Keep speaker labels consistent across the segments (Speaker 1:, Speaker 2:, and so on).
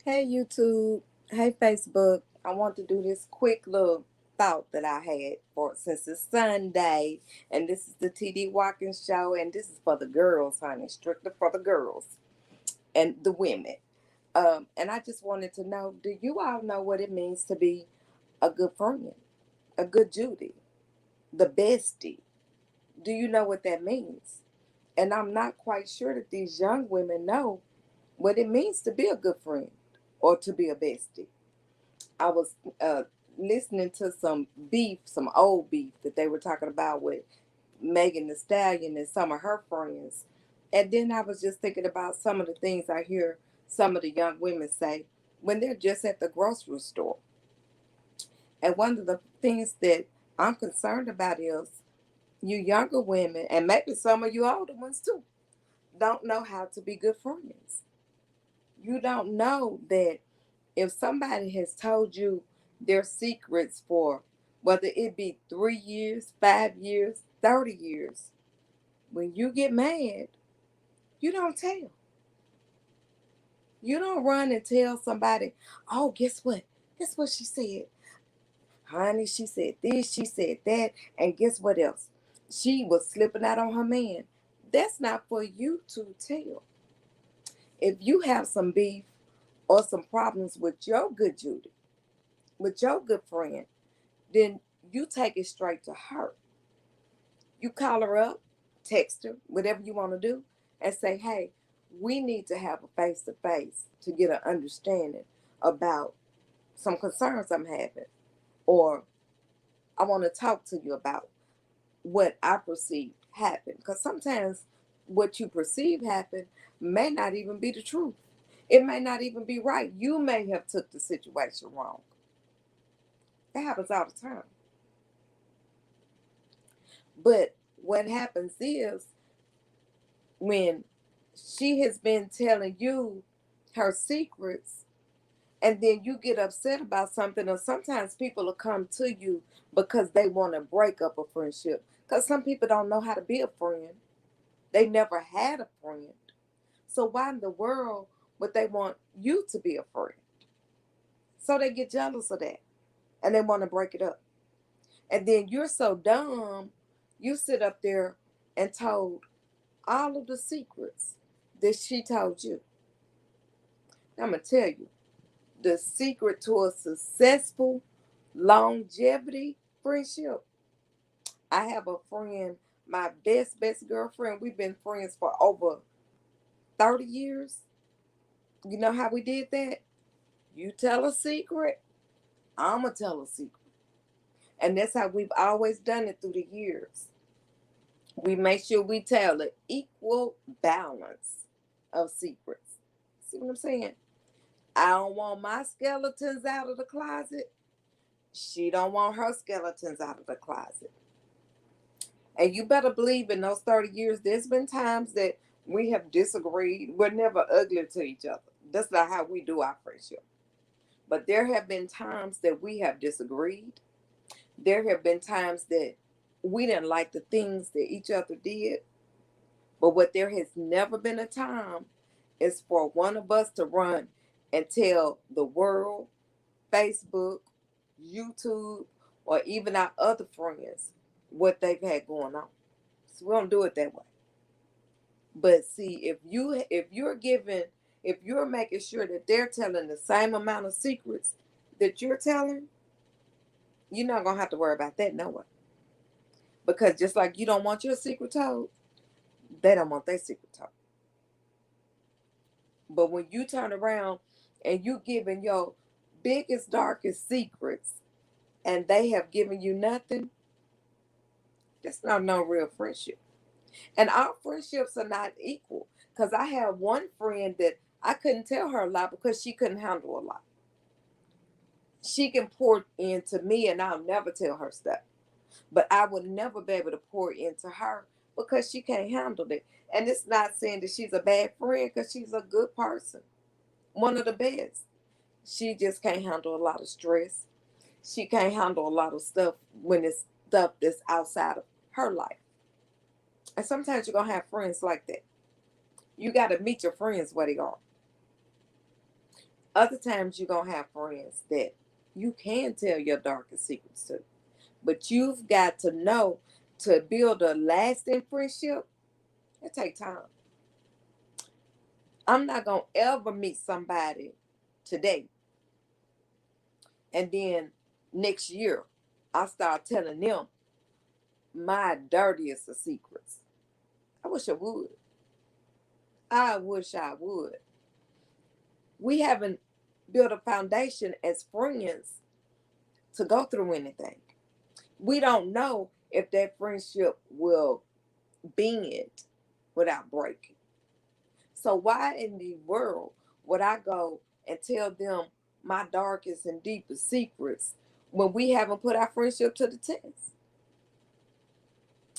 Speaker 1: Hey YouTube, hey Facebook. I want to do this quick little thought that I had for since it's Sunday, and this is the TD Watkins show, and this is for the girls, honey, strictly for the girls and the women. And I just wanted to know, do you all know what it means to be a good friend, a good Judy, the bestie? Do you know what that means? And I'm not quite sure that these young women know what it means to be a good friend or to be a bestie. I was listening to some beef, some old beef that they were talking about with Megan the Stallion and some of her friends. And then I was just thinking about some of the things I hear some of the young women say when they're just at the grocery store. And one of the things that I'm concerned about is you younger women, and maybe some of you older ones too, don't know how to be good friends. You don't know that if somebody has told you their secrets for whether it be 3 years, 5 years, 30 years, when you get mad, you don't tell. You don't run and tell somebody, oh, guess what? Guess what she said? Honey, she said this, she said that, and guess what else? She was slipping out on her man. That's not for you to tell. If you have some beef or some problems with your good Judy, with your good friend, then you take it straight to her. You call her up, text her, whatever you want to do, and say, hey, we need to have a face to face to get an understanding about some concerns I'm having. Or I want to talk to you about what I perceive happened. Because sometimes what you perceive happened may not even be the truth. It may not even be right. You may have took the situation wrong. That happens all the time. But what happens is when she has been telling you her secrets and then you get upset about something, or sometimes people will come to you because they want to break up a friendship, because some people don't know how to be a friend. They never had a friend, so why in the world would they want you to be a friend? So they get jealous of that and they want to break it up. And then you're so dumb, you sit up there and told all of the secrets that she told you. I'm going to tell you the secret to a successful longevity friendship. I have a friend, my best girlfriend. We've been friends for over 30 years. You know how we did that? You tell a secret, I'm going to tell a secret. And that's how we've always done it through the years. We make sure we tell an equal balance of secrets. See what I'm saying? I don't want my skeletons out of the closet. She don't want her skeletons out of the closet. And you better believe in those 30 years, there's been times that we have disagreed. We're never ugly to each other. That's not how we do our friendship. But there have been times that we have disagreed. There have been times that we didn't like the things that each other did. But what there has never been a time is for one of us to run and tell the world, Facebook, YouTube, or even our other friends what they've had going on. So we don't do it that way. But see, if you're making sure that they're telling the same amount of secrets that you're telling, you're not gonna have to worry about that no way. Because just like you don't want your secret told, they don't want their secret told. But when you turn around and you giving your biggest, darkest secrets and they have given you nothing, that's not no real friendship. And our friendships are not equal. Because I have one friend that I couldn't tell her a lot because she couldn't handle a lot. She can pour into me and I'll never tell her stuff. But I would never be able to pour into her because she can't handle it. And it's not saying that she's a bad friend, because she's a good person. One of the best. She just can't handle a lot of stress. She can't handle a lot of stuff when it's stuff that's outside of her life. And sometimes you're gonna have friends like that. You gotta meet your friends where they are. Other times you're going to have friends that you can tell your darkest secrets to. But you've got to know, to build a lasting friendship, it takes time. I'm not going to ever meet somebody today and then next year I start telling them my dirtiest of secrets. I wish I would. I wish I would. We haven't built a foundation as friends to go through anything. We don't know if that friendship will bend without breaking. So why in the world would I go and tell them my darkest and deepest secrets when we haven't put our friendship to the test?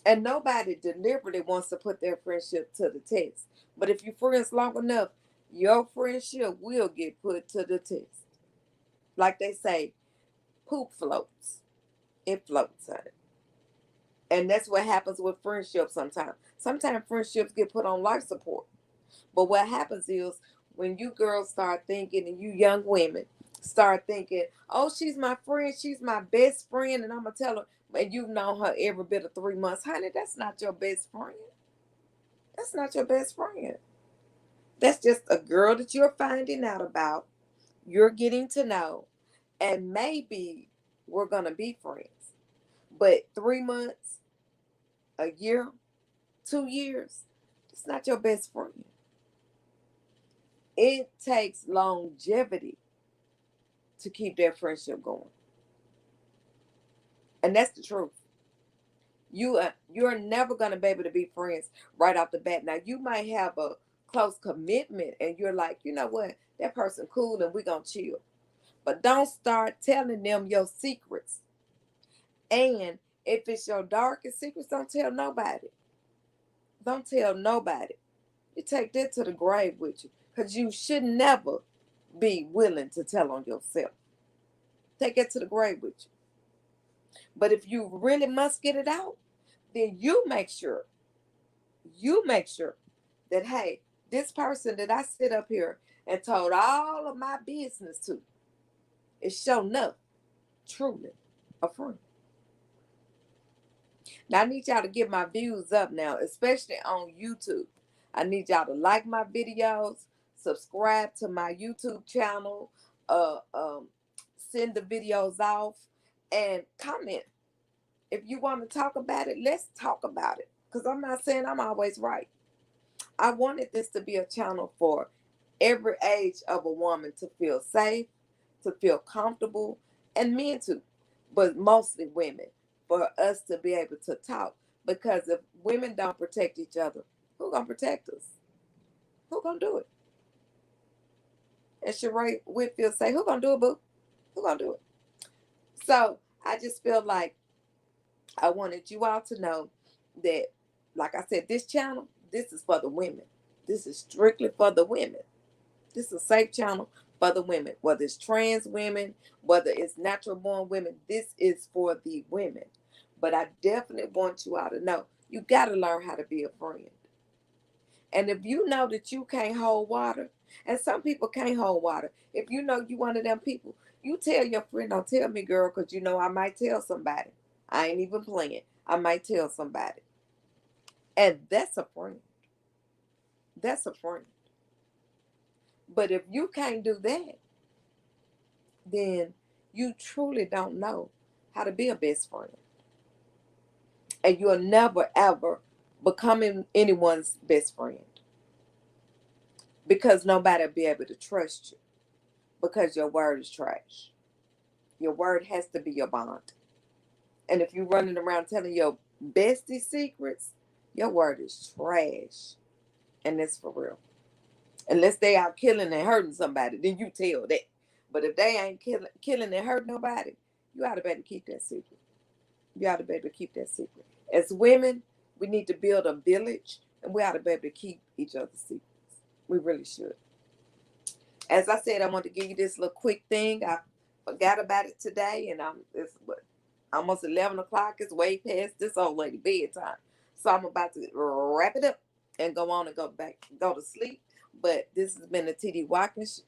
Speaker 1: And nobody deliberately wants to put their friendship to the test. But if you're friends long enough, your friendship will get put to the test. Like they say, poop floats. It floats, honey. And that's what happens with friendships sometimes. Sometimes friendships get put on life support. But what happens is when you girls start thinking, and you young women start thinking, oh, she's my friend, she's my best friend, and I'm going to tell her, and you've known her every bit of 3 months. Honey, that's not your best friend. That's not your best friend. That's just a girl that you're finding out about, you're getting to know, and maybe we're going to be friends. But 3 months, a year, 2 years, it's not your best friend. It takes longevity to keep that friendship going. And that's the truth. You're never going to be able to be friends right off the bat. Now, you might have a close commitment and you're like, you know what, that person cool and we're going to chill. But don't start telling them your secrets. And if it's your darkest secrets, don't tell nobody. Don't tell nobody. You take that to the grave with you, because you should never be willing to tell on yourself. Take it to the grave with you. But if you really must get it out, then you make sure that, hey, this person that I sit up here and told all of my business to is sure enough, truly a friend. Now I need y'all to get my views up now, especially on YouTube. I need y'all to like my videos, subscribe to my YouTube channel, send the videos off, and comment. If you want to talk about it, let's talk about it. Because I'm not saying I'm always right. I wanted this to be a channel for every age of a woman to feel safe, to feel comfortable, and men too, but mostly women, for us to be able to talk. Because if women don't protect each other, who gonna protect us? Who gonna do it? And Sheree Whitfield say, who gonna do it, boo? Who gonna do it? So I just feel like I wanted you all to know that, like I said, this channel, this is for the women. This is strictly for the women. This is a safe channel for the women, whether it's trans women, whether it's natural born women. This is for the women. But I definitely want you all to know, you got to learn how to be a friend. And if you know that you can't hold water, and some people can't hold water, if you know you one of them people, you tell your friend, don't tell me, girl, because you know I might tell somebody. I ain't even playing. I might tell somebody. And that's a friend. That's a friend. But if you can't do that, then you truly don't know how to be a best friend. And you'll never, ever become anyone's best friend, because nobody will be able to trust you, because your word is trash. Your word has to be your bond. And if you're running around telling your bestie secrets, your word is trash. And that's for real. Unless they out killing and hurting somebody, then you tell that. But if they ain't killing and hurting nobody, you ought to better keep that secret. You ought to be able to keep that secret. As women, we need to build a village, and we ought to be able to keep each other's secrets. We really should. As I said, I want to give you this little quick thing. I forgot about it today, and it's almost 11 o'clock. It's way past this old lady bedtime. So I'm about to wrap it up and go on and go to sleep. But this has been the TD Watkins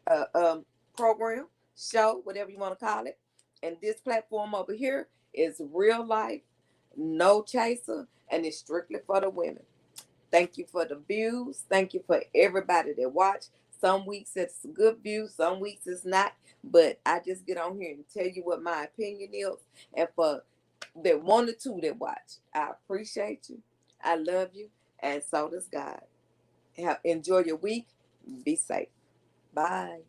Speaker 1: program, show, whatever you want to call it. And this platform over here is real life, no chaser, and it's strictly for the women. Thank you for the views. Thank you for everybody that watch. Some weeks it's good views, some weeks it's not. But I just get on here and tell you what my opinion is. And for the one or two that watch, I appreciate you. I love you. And so does God. Enjoy your week. Be safe. Bye.